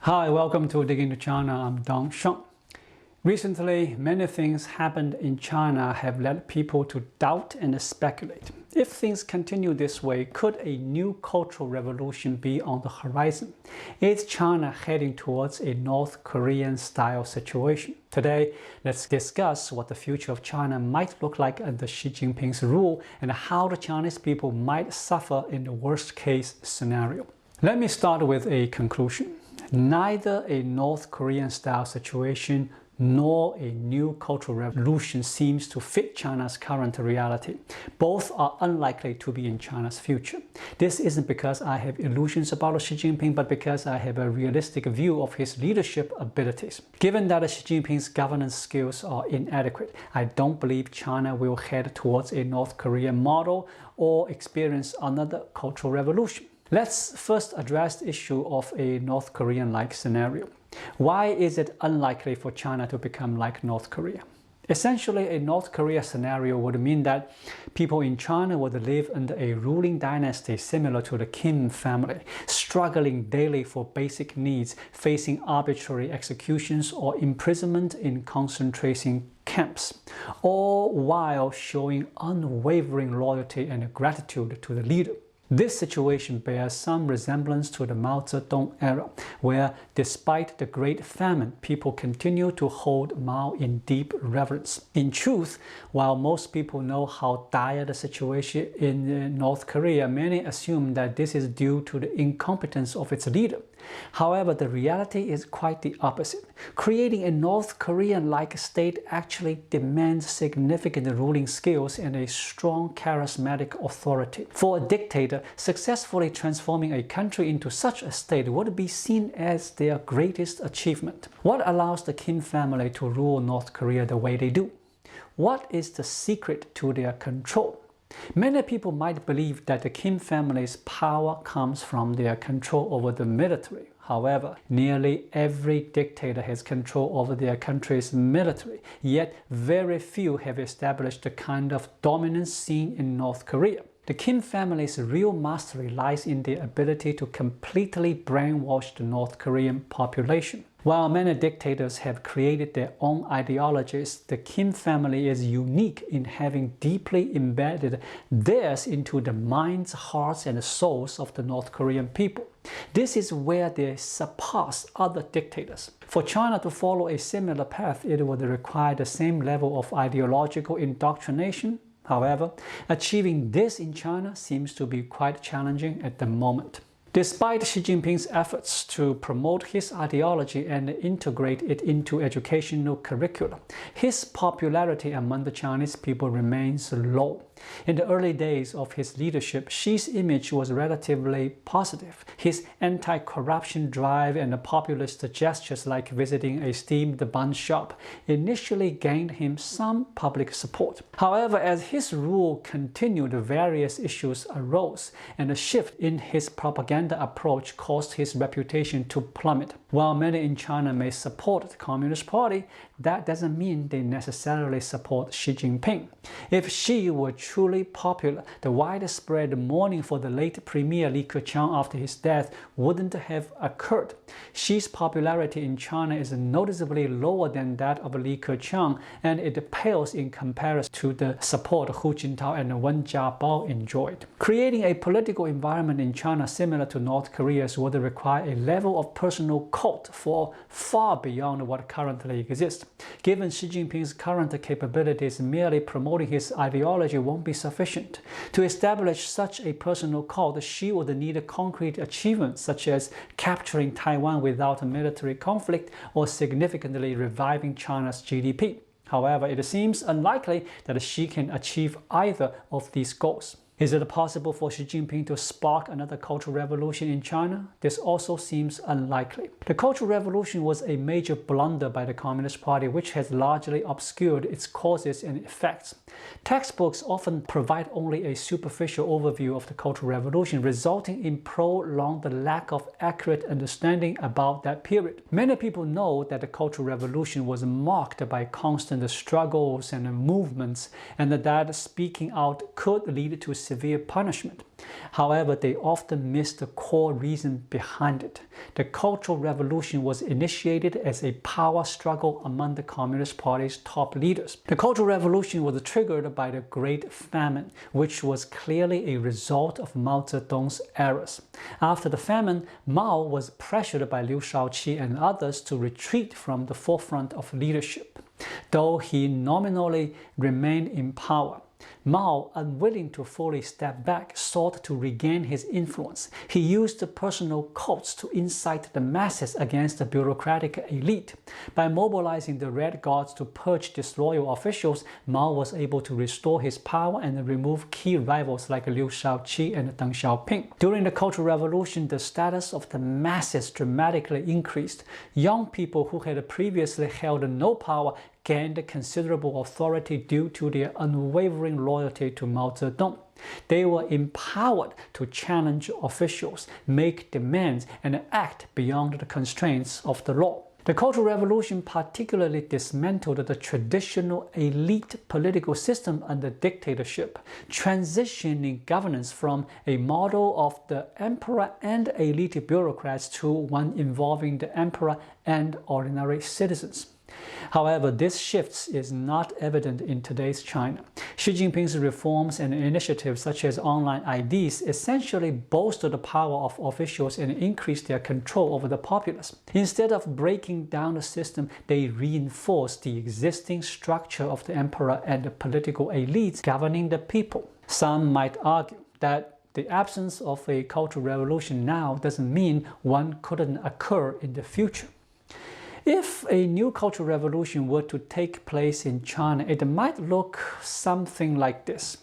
Hi, welcome to Dig into China. I'm Dong Sheng. Recently, many things happened in China have led people to doubt and speculate. If things continue this way, could a new cultural revolution be on the horizon? Is China heading towards a North Korean-style situation? Today, let's discuss what the future of China might look like under Xi Jinping's rule and how the Chinese people might suffer in the worst-case scenario. Let me start with a conclusion. Neither a North Korean-style situation nor a new cultural revolution seems to fit China's current reality. Both are unlikely to be in China's future. This isn't because I have illusions about Xi Jinping, but because I have a realistic view of his leadership abilities. Given that Xi Jinping's governance skills are inadequate, I don't believe China will head towards a North Korean model or experience another cultural revolution. Let's first address the issue of a North Korean-like scenario. Why is it unlikely for China to become like North Korea? Essentially, a North Korea scenario would mean that people in China would live under a ruling dynasty similar to the Kim family, struggling daily for basic needs, facing arbitrary executions or imprisonment in concentration camps, all while showing unwavering loyalty and gratitude to the leader. This situation bears some resemblance to the Mao Zedong era, where despite the Great Famine, people continue to hold Mao in deep reverence. In truth, while most people know how dire the situation in North Korea, many assume that this is due to the incompetence of its leader. However, the reality is quite the opposite. Creating a North Korean-like state actually demands significant ruling skills and a strong charismatic authority. For a dictator, successfully transforming a country into such a state would be seen as their greatest achievement. What allows the Kim family to rule North Korea the way they do? What is the secret to their control? Many people might believe that the Kim family's power comes from their control over the military. However, nearly every dictator has control over their country's military, yet very few have established the kind of dominance seen in North Korea. The Kim family's real mastery lies in their ability to completely brainwash the North Korean population. While many dictators have created their own ideologies, the Kim family is unique in having deeply embedded theirs into the minds, hearts, and souls of the North Korean people. This is where they surpass other dictators. For China to follow a similar path, it would require the same level of ideological indoctrination. However, achieving this in China seems to be quite challenging at the moment. Despite Xi Jinping's efforts to promote his ideology and integrate it into educational curricula, his popularity among the Chinese people remains low. In the early days of his leadership, Xi's image was relatively positive. His anti-corruption drive and populist gestures like visiting a steamed bun shop initially gained him some public support. However, as his rule continued, various issues arose, and a shift in his propaganda approach caused his reputation to plummet. While many in China may support the Communist Party, that doesn't mean they necessarily support Xi Jinping. If Xi were truly popular, the widespread mourning for the late Premier Li Keqiang after his death wouldn't have occurred. Xi's popularity in China is noticeably lower than that of Li Keqiang, and it pales in comparison to the support Hu Jintao and Wen Jiabao enjoyed. Creating a political environment in China similar to North Korea's would require a level of personal cult far beyond what currently exists. Given Xi Jinping's current capabilities, merely promoting his ideology won't be sufficient. To establish such a personal cult, Xi would need concrete achievements such as capturing Taiwan without a military conflict or significantly reviving China's GDP. However, it seems unlikely that Xi can achieve either of these goals. Is it possible for Xi Jinping to spark another cultural revolution in China? This also seems unlikely. The Cultural Revolution was a major blunder by the Communist Party, which has largely obscured its causes and effects. Textbooks often provide only a superficial overview of the Cultural Revolution, resulting in prolonged lack of accurate understanding about that period. Many people know that the Cultural Revolution was marked by constant struggles and movements, and that speaking out could lead to severe punishment. However, they often miss the core reason behind it. The Cultural Revolution was initiated as a power struggle among the Communist Party's top leaders. The Cultural Revolution was triggered by the Great Famine, which was clearly a result of Mao Zedong's errors. After the famine, Mao was pressured by Liu Shaoqi and others to retreat from the forefront of leadership. Though he nominally remained in power, Mao, unwilling to fully step back, sought to regain his influence. He used personal cults to incite the masses against the bureaucratic elite. By mobilizing the Red Guards to purge disloyal officials, Mao was able to restore his power and remove key rivals like Liu Shaoqi and Deng Xiaoping. During the Cultural Revolution, the status of the masses dramatically increased. Young people who had previously held no power gained considerable authority due to their unwavering loyalty to Mao Zedong. They were empowered to challenge officials, make demands, and act beyond the constraints of the law. The Cultural Revolution particularly dismantled the traditional elite political system under dictatorship, transitioning governance from a model of the emperor and elite bureaucrats to one involving the emperor and ordinary citizens. However, this shift is not evident in today's China. Xi Jinping's reforms and initiatives such as online IDs essentially bolster the power of officials and increase their control over the populace. Instead of breaking down the system, they reinforce the existing structure of the emperor and the political elites governing the people. Some might argue that the absence of a cultural revolution now doesn't mean one couldn't occur in the future. If a new cultural revolution were to take place in China, it might look something like this.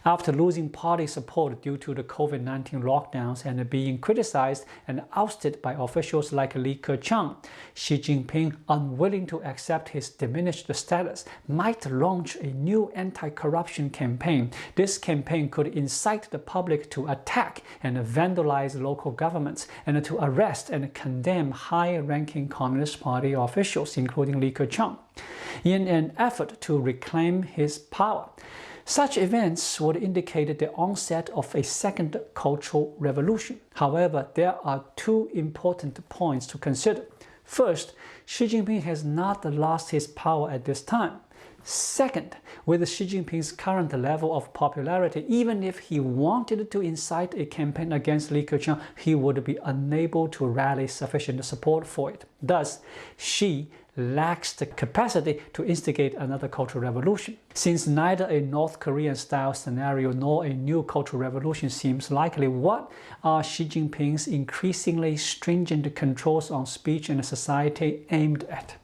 After losing party support due to the COVID-19 lockdowns and being criticized and ousted by officials like Li Keqiang, Xi Jinping, unwilling to accept his diminished status, might launch a new anti-corruption campaign. This campaign could incite the public to attack and vandalize local governments and to arrest and condemn high-ranking Communist Party officials, including Li Keqiang, in an effort to reclaim his power. Such events would indicate the onset of a second cultural revolution. However, there are two important points to consider. First, Xi Jinping has not lost his power at this time. Second, with Xi Jinping's current level of popularity, even if he wanted to incite a campaign against Li Keqiang, he would be unable to rally sufficient support for it. Thus, Xi lacks the capacity to instigate another cultural revolution. Since neither a North Korean-style scenario nor a new cultural revolution seems likely, what are Xi Jinping's increasingly stringent controls on speech and society aimed at?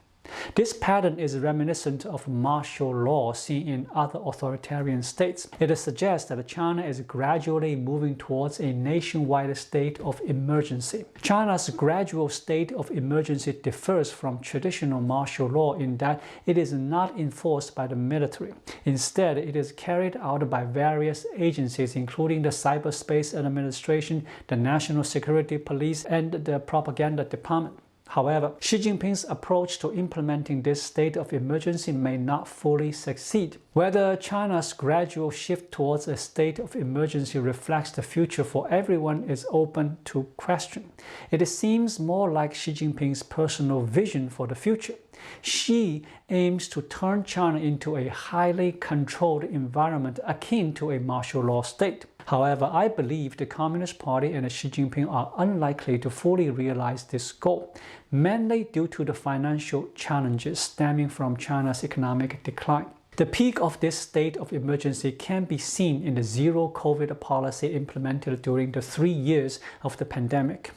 This pattern is reminiscent of martial law seen in other authoritarian states. It suggests that China is gradually moving towards a nationwide state of emergency. China's gradual state of emergency differs from traditional martial law in that it is not enforced by the military. Instead, it is carried out by various agencies, including the Cyberspace Administration, the National Security Police, and the Propaganda Department. However, Xi Jinping's approach to implementing this state of emergency may not fully succeed. Whether China's gradual shift towards a state of emergency reflects the future for everyone is open to question. It seems more like Xi Jinping's personal vision for the future. Xi aims to turn China into a highly controlled environment akin to a martial law state. However, I believe the Communist Party and Xi Jinping are unlikely to fully realize this goal, mainly due to the financial challenges stemming from China's economic decline. The peak of this state of emergency can be seen in the zero-COVID policy implemented during the 3 years of the pandemic.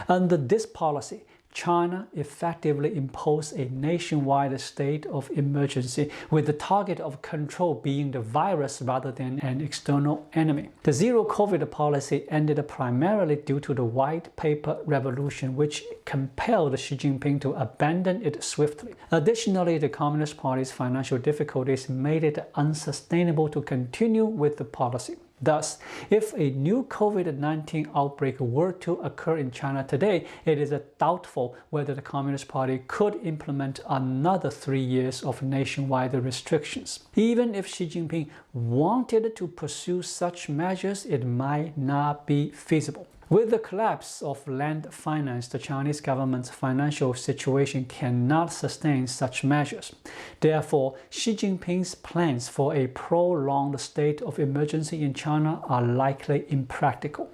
Under this policy, China effectively imposed a nationwide state of emergency, with the target of control being the virus rather than an external enemy. The zero-COVID policy ended primarily due to the White Paper Revolution, which compelled Xi Jinping to abandon it swiftly. Additionally, the Communist Party's financial difficulties made it unsustainable to continue with the policy. Thus, if a new COVID-19 outbreak were to occur in China today, it is doubtful whether the Communist Party could implement another 3 years of nationwide restrictions. Even if Xi Jinping wanted to pursue such measures, it might not be feasible. With the collapse of land finance, the Chinese government's financial situation cannot sustain such measures. Therefore, Xi Jinping's plans for a prolonged state of emergency in China are likely impractical.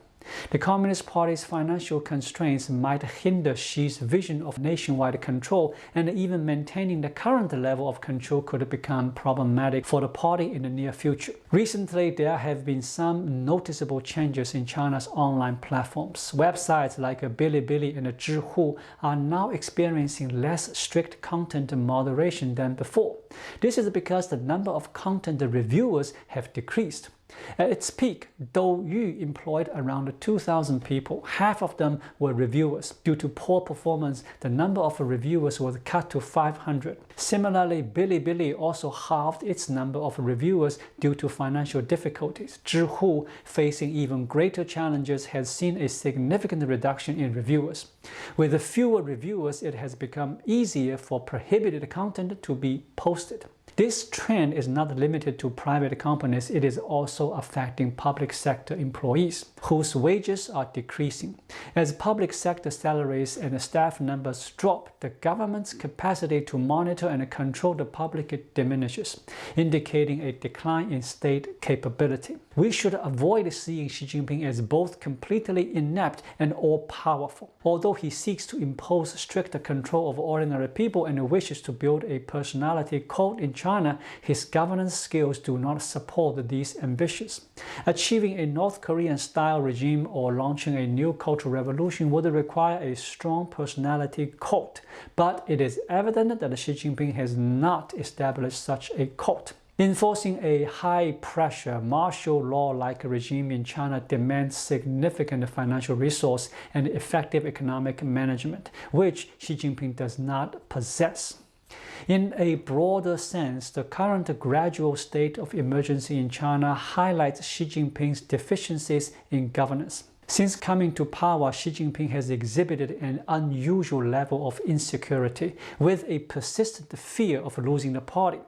The Communist Party's financial constraints might hinder Xi's vision of nationwide control, and even maintaining the current level of control could become problematic for the party in the near future. Recently, there have been some noticeable changes in China's online platforms. Websites like Bilibili and Zhihu are now experiencing less strict content moderation than before. This is because the number of content reviewers have decreased. At its peak, Douyu employed around 2,000 people. Half of them were reviewers. Due to poor performance, the number of reviewers was cut to 500. Similarly, Bilibili also halved its number of reviewers due to financial difficulties. Zhihu, facing even greater challenges, has seen a significant reduction in reviewers. With fewer reviewers, it has become easier for prohibited content to be posted. This trend is not limited to private companies, it is also affecting public sector employees, whose wages are decreasing. As public sector salaries and staff numbers drop, the government's capacity to monitor and control the public diminishes, indicating a decline in state capability. We should avoid seeing Xi Jinping as both completely inept and all-powerful. Although he seeks to impose stricter control of ordinary people and wishes to build a personality cult in China, his governance skills do not support these ambitions. Achieving a North Korean-style regime or launching a new cultural revolution would require a strong personality cult, but it is evident that Xi Jinping has not established such a cult. Enforcing a high-pressure, martial law-like regime in China demands significant financial resource and effective economic management, which Xi Jinping does not possess. In a broader sense, the current gradual state of emergency in China highlights Xi Jinping's deficiencies in governance. Since coming to power, Xi Jinping has exhibited an unusual level of insecurity, with a persistent fear of losing the party.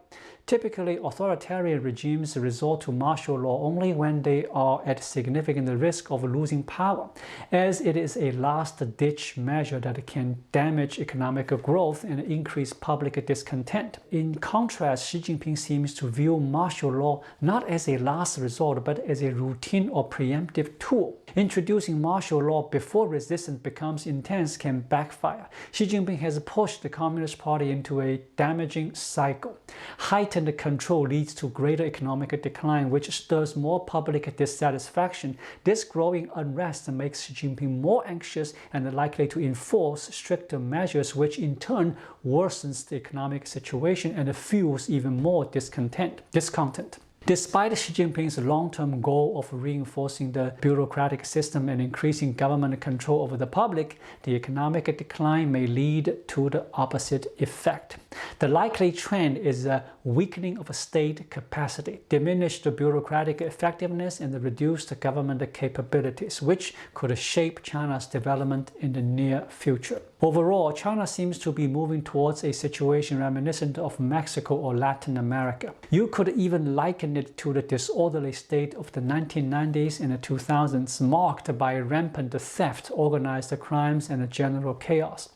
Typically, authoritarian regimes resort to martial law only when they are at significant risk of losing power, as it is a last-ditch measure that can damage economic growth and increase public discontent. In contrast, Xi Jinping seems to view martial law not as a last resort, but as a routine or preemptive tool. Introducing martial law before resistance becomes intense can backfire. Xi Jinping has pushed the Communist Party into a damaging cycle. Heightened control leads to greater economic decline, which stirs more public dissatisfaction. This growing unrest makes Xi Jinping more anxious and likely to enforce stricter measures, which in turn worsens the economic situation and fuels even more discontent. Despite Xi Jinping's long-term goal of reinforcing the bureaucratic system and increasing government control over the public, the economic decline may lead to the opposite effect. The likely trend is a weakening of state capacity, diminished bureaucratic effectiveness, and reduced government capabilities, which could shape China's development in the near future. Overall, China seems to be moving towards a situation reminiscent of Mexico or Latin America. You could even liken it to the disorderly state of the 1990s and the 2000s, marked by rampant theft, organized crimes, and general chaos.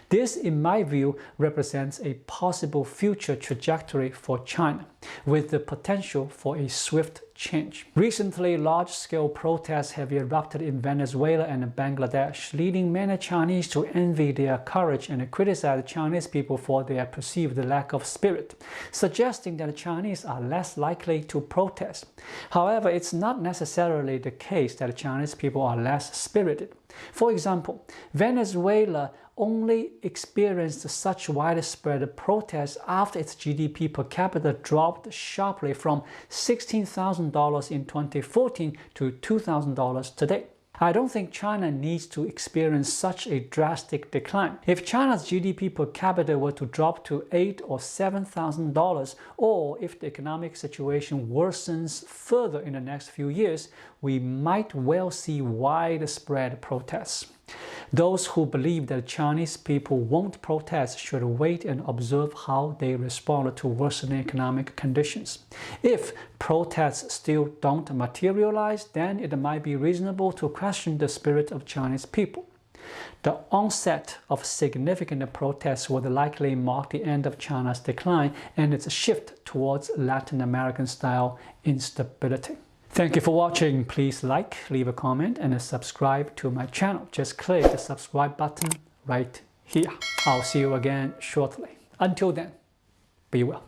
This, in my view, represents a possible future trajectory for China, with the potential for a swift change. Recently, large-scale protests have erupted in Venezuela and Bangladesh, leading many Chinese to envy their courage and criticize Chinese people for their perceived lack of spirit, suggesting that Chinese are less likely to protest. However, it's not necessarily the case that Chinese people are less spirited. For example, Venezuela only experienced such widespread protests after its GDP per capita dropped sharply from $16,000 in 2014 to $2,000 today. I don't think China needs to experience such a drastic decline. If China's GDP per capita were to drop to $8,000 or $7,000, or if the economic situation worsens further in the next few years, we might well see widespread protests. Those who believe that Chinese people won't protest should wait and observe how they respond to worsening economic conditions. If protests still don't materialize, then it might be reasonable to question the spirit of Chinese people. The onset of significant protests would likely mark the end of China's decline and its shift towards Latin American-style instability. Thank you for watching. Please like, leave a comment, and subscribe to my channel. Just click the subscribe button right here. I'll see you again shortly. Until then, be well.